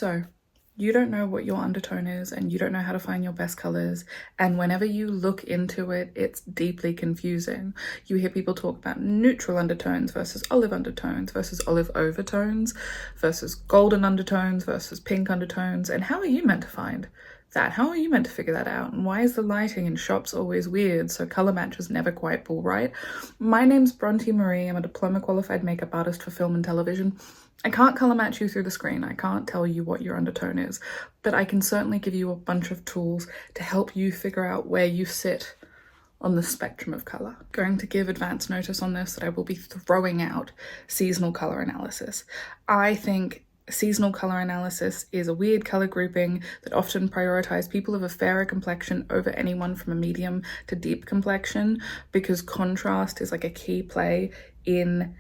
So you don't know what your undertone is and you don't know how to find your best colors, and whenever you look into it, it's deeply confusing. You hear people talk about neutral undertones versus olive overtones versus golden undertones versus pink undertones, and how are you meant to find that? How are you meant to figure that out? And why is the lighting in shops always weird, so color matches never quite pull right? My name's Bronte Marie. I'm a diploma qualified makeup artist for film and television. I can't color match you through the screen. I can't tell you what your undertone is, but I can certainly give you a bunch of tools to help you figure out where you sit on the spectrum of color. I'm going to give advance notice on this that I will be throwing out seasonal color analysis. I think seasonal color analysis is a weird color grouping that often prioritize people of a fairer complexion over anyone from a medium to deep complexion, because contrast is like a key play in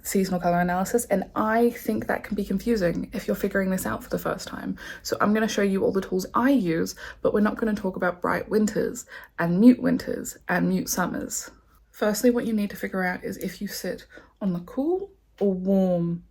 seasonal color analysis, and I think that can be confusing if you're figuring this out for the first time. So I'm going to show you all the tools I use, but we're not going to talk about bright winters and mute summers. Firstly, what you need to figure out is if you sit on the cool or warm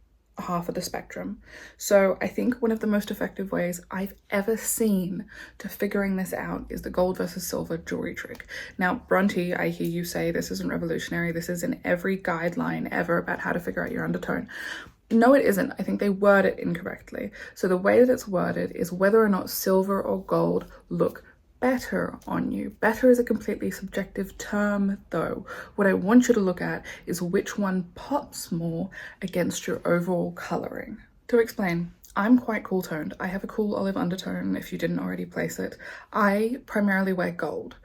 half of the spectrum. So I think one of the most effective ways I've ever seen to figuring this out is the gold versus silver jewelry trick. Now, Bronte, I hear you say this isn't revolutionary. This is in every guideline ever about how to figure out your undertone. No, it isn't. I think they word it incorrectly. So the way that it's worded is whether or not silver or gold look better on you. Better is a completely subjective term though. What I want you to look at is which one pops more against your overall coloring. To explain, I'm quite cool toned. I have a cool olive undertone if you didn't already place it. I primarily wear gold.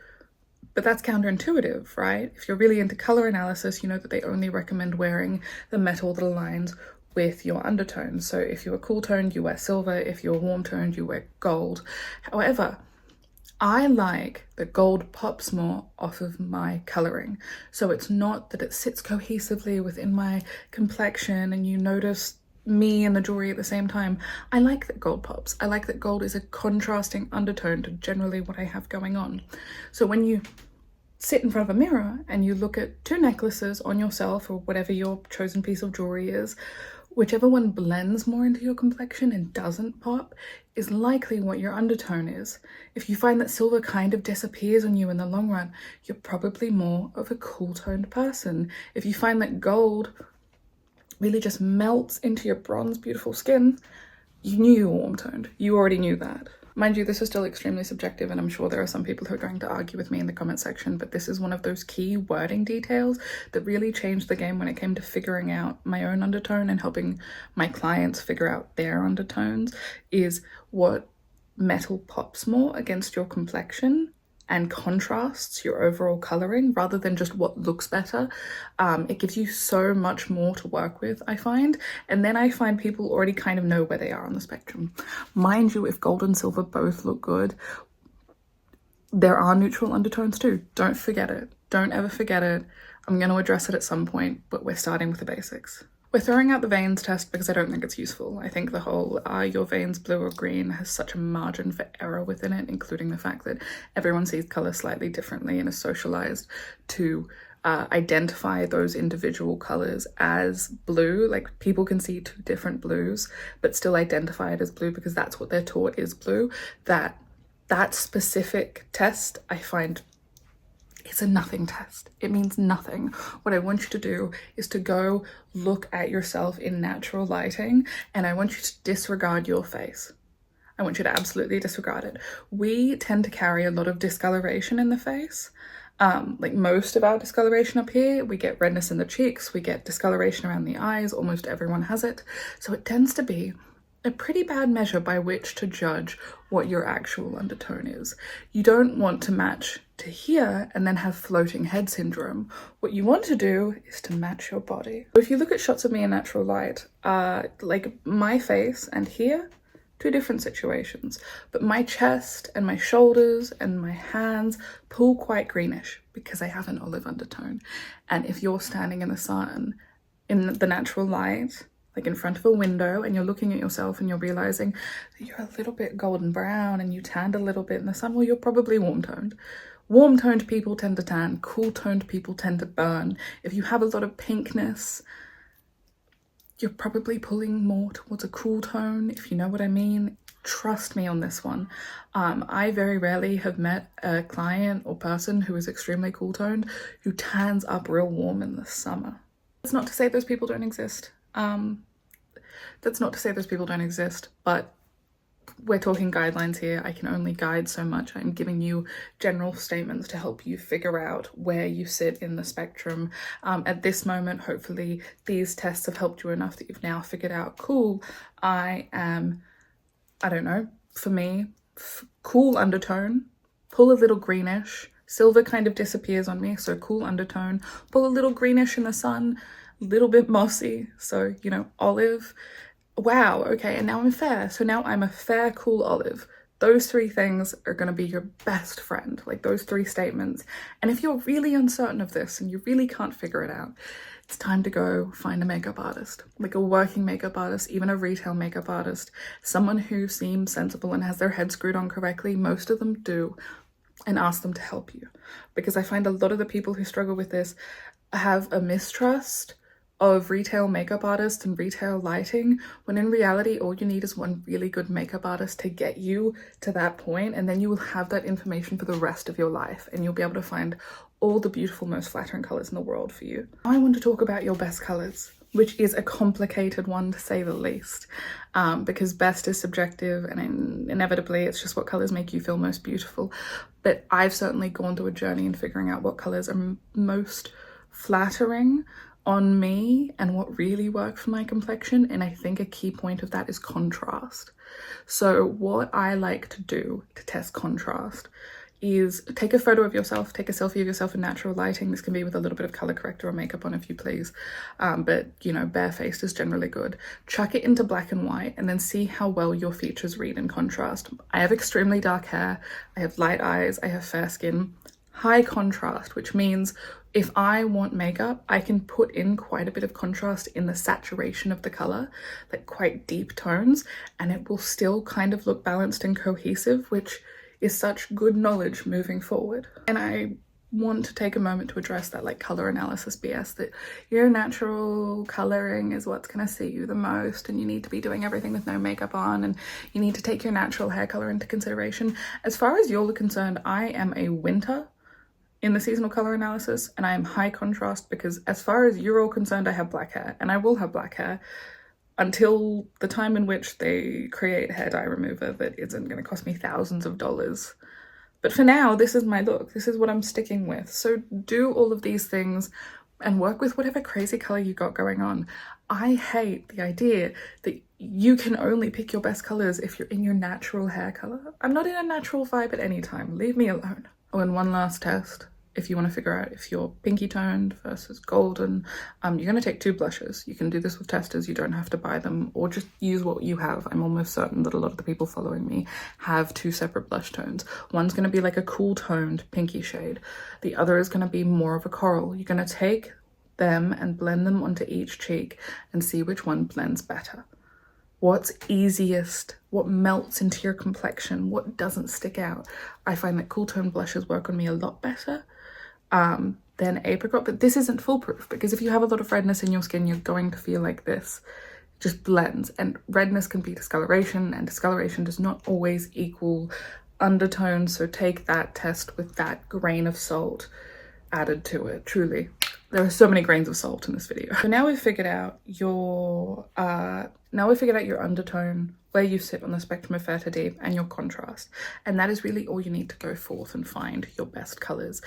But that's counterintuitive, right? If you're really into color analysis, you know that they only recommend wearing the metal that aligns with your undertones. So if you're cool toned, you wear silver. If you're warm toned, you wear gold. However, I like that gold pops more off of my coloring. So it's not that it sits cohesively within my complexion and you notice me and the jewelry at the same time. I like that gold pops. I like that gold is a contrasting undertone to generally what I have going on. So when you sit in front of a mirror and you look at two necklaces on yourself or whatever your chosen piece of jewelry is, whichever one blends more into your complexion and doesn't pop is likely what your undertone is. If you find that silver kind of disappears on you in the long run, you're probably more of a cool-toned person. If you find that gold really just melts into your bronze, beautiful skin, you knew you were warm-toned. You already knew that. Mind you, this is still extremely subjective, and I'm sure there are some people who are going to argue with me in the comment section, but this is one of those key wording details that really changed the game when it came to figuring out my own undertone and helping my clients figure out their undertones, is what metal pops more against your complexion and contrasts your overall coloring rather than just what looks better. It gives you so much more to work with, I find. And then I find people already kind of know where they are on the spectrum. Mind you, if gold and silver both look good, there are neutral undertones too. Don't forget it. Don't ever forget it. I'm going to address it at some point, but we're starting with the basics. We're throwing out the veins test because I don't think it's useful. I think the whole are your veins blue or green has such a margin for error within it, including the fact that everyone sees color slightly differently and is socialized to identify those individual colors as blue. Like, people can see two different blues but still identify it as blue because that's what they're taught is blue. That specific test, I find, it's a nothing test. It means nothing. What I want you to do is to go look at yourself in natural lighting, and I want you to disregard your face. I want you to absolutely disregard it. We tend to carry a lot of discoloration in the face. Like most of our discoloration up here, we get redness in the cheeks, we get discoloration around the eyes, almost everyone has it. So it tends to be a pretty bad measure by which to judge what your actual undertone is. You don't want to match to here and then have floating head syndrome. What you want to do is to match your body. If you look at shots of me in natural light, like my face and here, two different situations, but my chest and my shoulders and my hands pull quite greenish because I have an olive undertone. And if you're standing in the sun, in the natural light, like in front of a window, and you're looking at yourself and you're realizing that you're a little bit golden brown and you tanned a little bit in the sun, well, you're probably warm-toned. Warm-toned people tend to tan, cool-toned people tend to burn. If you have a lot of pinkness, you're probably pulling more towards a cool tone, if you know what I mean. Trust me on this one. I very rarely have met a client or person who is extremely cool toned who tans up real warm in the summer. That's not to say those people don't exist. That's not to say those people don't exist, but we're talking guidelines here. I can only guide so much. I'm giving you general statements to help you figure out where you sit in the spectrum. At this moment, hopefully these tests have helped you enough that you've now figured out, cool, I am, I don't know, for me, cool undertone, pull a little greenish, silver kind of disappears on me, so cool undertone, pull a little greenish in the sun, a little bit mossy, so, you know, olive. Wow, okay, and now I'm fair. So now I'm a fair, cool olive. Those three things are going to be your best friend, like those three statements. And if you're really uncertain of this and you really can't figure it out, it's time to go find a makeup artist, like a working makeup artist, even a retail makeup artist, someone who seems sensible and has their head screwed on correctly. Most of them do, and ask them to help you. Because I find a lot of the people who struggle with this have a mistrust of retail makeup artists and retail lighting, when in reality all you need is one really good makeup artist to get you to that point, and then you will have that information for the rest of your life and you'll be able to find all the beautiful, most flattering colors in the world for you. I want to talk about your best colors, which is a complicated one to say the least, because best is subjective and inevitably it's just what colors make you feel most beautiful. But I've certainly gone through a journey in figuring out what colors are most flattering on me and what really work for my complexion, and I think a key point of that is contrast. So what I like to do to test contrast is take a photo of yourself, take a selfie of yourself in natural lighting. This can be with a little bit of color corrector or makeup on if you please, but you know, barefaced is generally good. Chuck it into black and white and then see how well your features read in contrast. I have extremely dark hair, I have light eyes, I have fair skin. High contrast, which means if I want makeup, I can put in quite a bit of contrast in the saturation of the color, like quite deep tones, and it will still kind of look balanced and cohesive, which is such good knowledge moving forward. And I want to take a moment to address that like color analysis BS, that your natural coloring is what's going to suit you the most and you need to be doing everything with no makeup on and you need to take your natural hair color into consideration. As far as you're concerned, I am a winter in the seasonal color analysis, and I am high contrast because as far as you're all concerned, I have black hair, and I will have black hair until the time in which they create hair dye remover that isn't going to cost me thousands of dollars. But for now, this is my look. This is what I'm sticking with. So do all of these things and work with whatever crazy color you got going on. I hate the idea that you can only pick your best colors if you're in your natural hair color. I'm not in a natural vibe at any time. Leave me alone. Oh, and one last test. If you want to figure out if you're pinky toned versus golden, you're going to take two blushes. You can do this with testers, you don't have to buy them, or just use what you have. I'm almost certain that a lot of the people following me have two separate blush tones. One's going to be like a cool toned pinky shade. The other is going to be more of a coral. You're going to take them and blend them onto each cheek and see which one blends better. What's easiest, what melts into your complexion, what doesn't stick out. I find that cool tone blushes work on me a lot better than apricot, but this isn't foolproof because if you have a lot of redness in your skin, you're going to feel like this. It just blends, and redness can be discoloration, and discoloration does not always equal undertones, so take that test with that grain of salt added to it. Truly, there are so many grains of salt in this video. So now we've figured out your undertone, where you sit on the spectrum of fair to deep, and your contrast, and that is really all you need to go forth and find your best colors.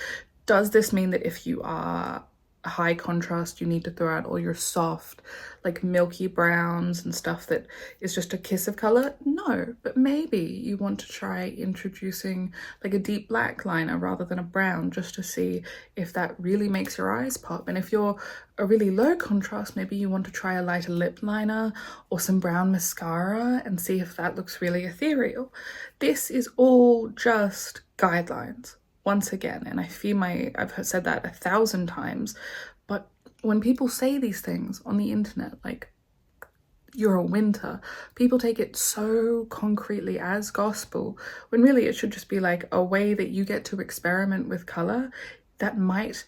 Does this mean that if you are high contrast, you need to throw out all your soft, like milky browns and stuff that is just a kiss of color? No, but maybe you want to try introducing like a deep black liner rather than a brown, just to see if that really makes your eyes pop. And if you're a really low contrast, maybe you want to try a lighter lip liner or some brown mascara and see if that looks really ethereal. This is all just guidelines. Once again, and I feel I've said that 1,000 times, but when people say these things on the internet, like you're a winter, people take it so concretely as gospel, when really it should just be like a way that you get to experiment with color that might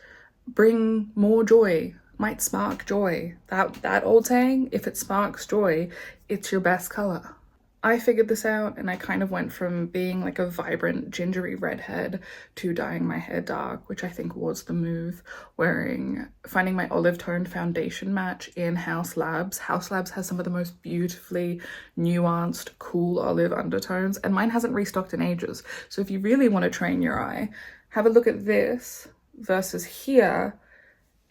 bring more joy might spark joy. That old saying, if it sparks joy, it's your best color. I figured this out and I kind of went from being like a vibrant gingery redhead to dyeing my hair dark, which I think was the move, finding my olive toned foundation match in Haus Labs. Haus Labs has some of the most beautifully nuanced, cool olive undertones, and mine hasn't restocked in ages. So if you really want to train your eye, have a look at this versus here.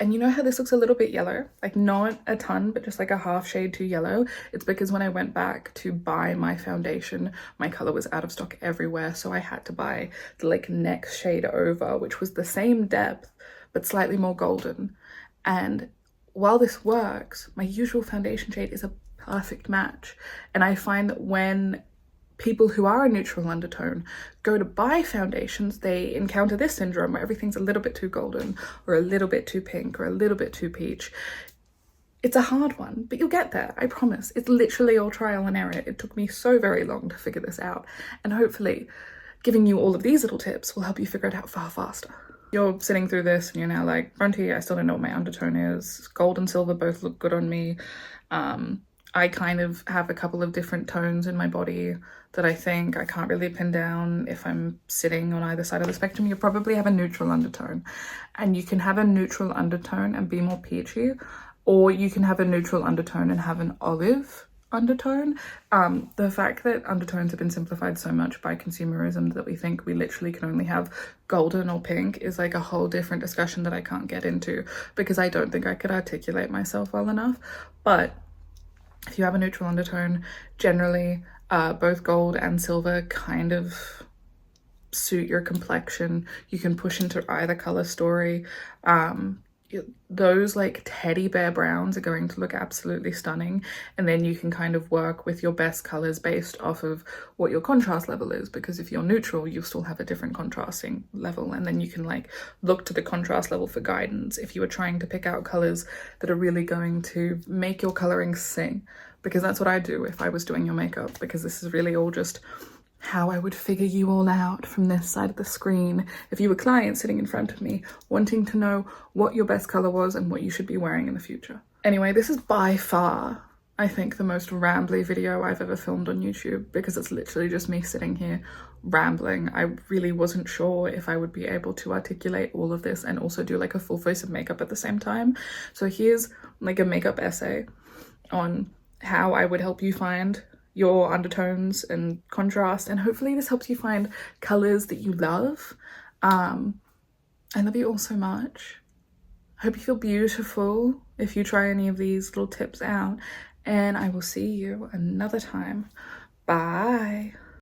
And you know how this looks a little bit yellow? Like not a ton, but just like a half shade too yellow. It's because when I went back to buy my foundation, my color was out of stock everywhere. So I had to buy the like next shade over, which was the same depth, but slightly more golden. And while this works, my usual foundation shade is a perfect match. And I find that when people who are a neutral undertone go to buy foundations, they encounter this syndrome where everything's a little bit too golden or a little bit too pink or a little bit too peach. It's a hard one, but you'll get there, I promise. It's literally all trial and error. It took me so very long to figure this out, and hopefully giving you all of these little tips will help you figure it out far faster. You're sitting through this and you're now like, Bronte, I still don't know what my undertone is. Gold and silver both look good on me. I kind of have a couple of different tones in my body that I think I can't really pin down if I'm sitting on either side of the spectrum. You probably have a neutral undertone, and you can have a neutral undertone and be more peachy, or you can have a neutral undertone and have an olive undertone. The fact that undertones have been simplified so much by consumerism that we think we literally can only have golden or pink is like a whole different discussion that I can't get into because I don't think I could articulate myself well enough. But if you have a neutral undertone, generally both gold and silver kind of suit your complexion. You can push into either color story. Those like teddy bear browns are going to look absolutely stunning, and then you can kind of work with your best colors based off of what your contrast level is, because if you're neutral you still have a different contrasting level, and then you can like look to the contrast level for guidance if you were trying to pick out colors that are really going to make your coloring sing, because that's what I do if I was doing your makeup, because this is really all just how I would figure you all out from this side of the screen if you were clients sitting in front of me wanting to know what your best color was and what you should be wearing in the future. Anyway, this is by far, I think, the most rambly video I've ever filmed on YouTube, because it's literally just me sitting here rambling. I really wasn't sure if I would be able to articulate all of this and also do like a full face of makeup at the same time. So here's like a makeup essay on how I would help you find your undertones and contrast, and hopefully this helps you find colors that you love. I love you all so much. I hope you feel beautiful if you try any of these little tips out, and I will see you another time. Bye.